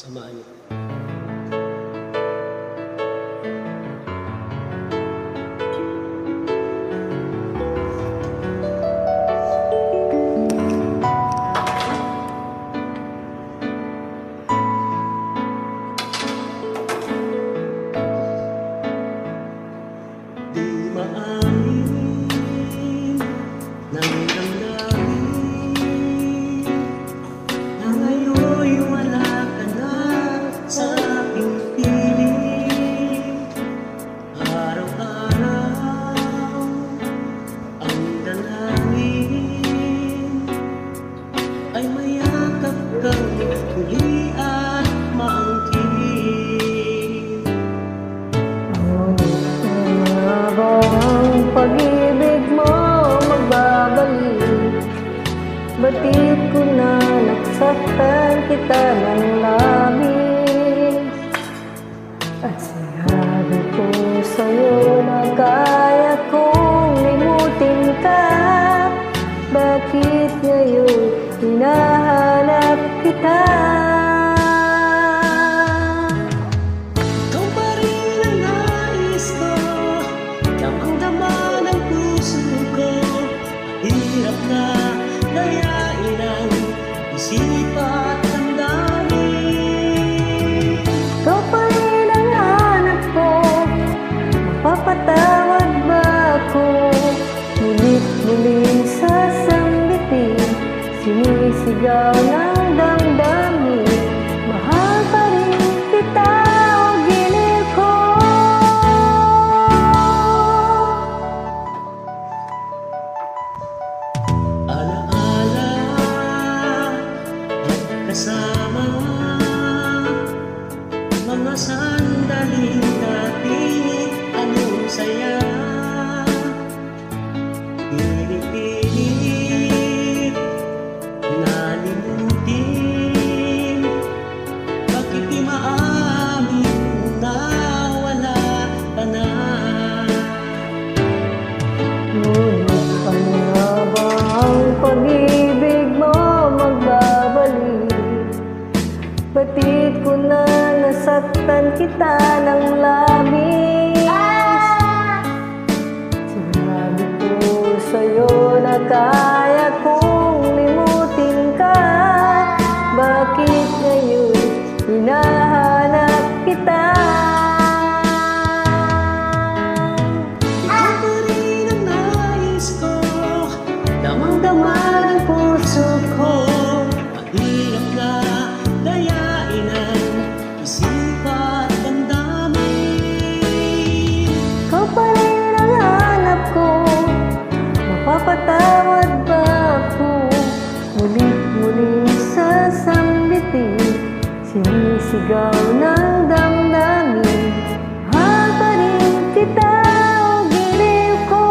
Samahan niyo. Di maamin ng damdamin na ngayon'y wala ka na sa aking piling. Araw-araw ang dalangin ay mayakap kang muli at maangkin. Habang pag-ibig mo magbabalik, batid ko na nagsaktan kita ng labis. At sinabi ko sa'yo na kaya kong limutin ka. Bakit ngayon hinahanap kita? Ikaw pa rin ang nais ko, damang-dama ng puso ko. Hirap na dayain ang isip at damdamin. Ikaw pa rin ang hanap ko, mapapatawad ba ako? Mulit-muling sasambitin, sinisigaw ng damdamin. Mahal pa rin kita o giliw ko. Alaala magkasama, mga sandaling dati, anong saya. Pinipilit nalimutin, bakit di maamin na wala ka na? Ngunit ano nga ba ang pag-ibig mo magbabalik? Batid ko na nasaktan kita ng labis. Sinabi ko sa'yo na kaya kong limutin ka. Bakit ngayon hinahanap kita? Ikaw pa rin ang nais ko, damang-dama ng puso ko. Mahirap na dayain ang isip at damdamin. Ikaw pa rin ang hanap ko, mapapatawad ba ako? Mulit-muling sasambitin, sinisigaw ng damdamin. Mahal pa rin kita o giliw ko.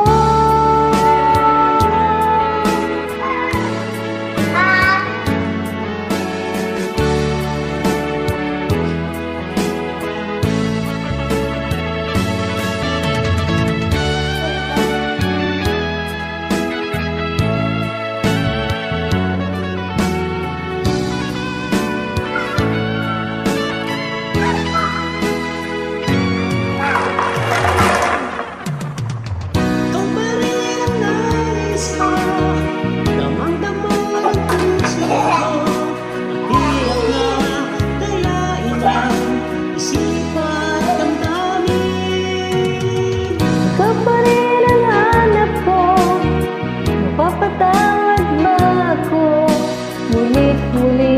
Ikaw pa rin ang nais ko, damang-dama ng puso ko. Mahirap na dayain ang isip at damdamin. Ikaw pa rin ang hanap ko, mapapatawad ba ako? Mulit-muling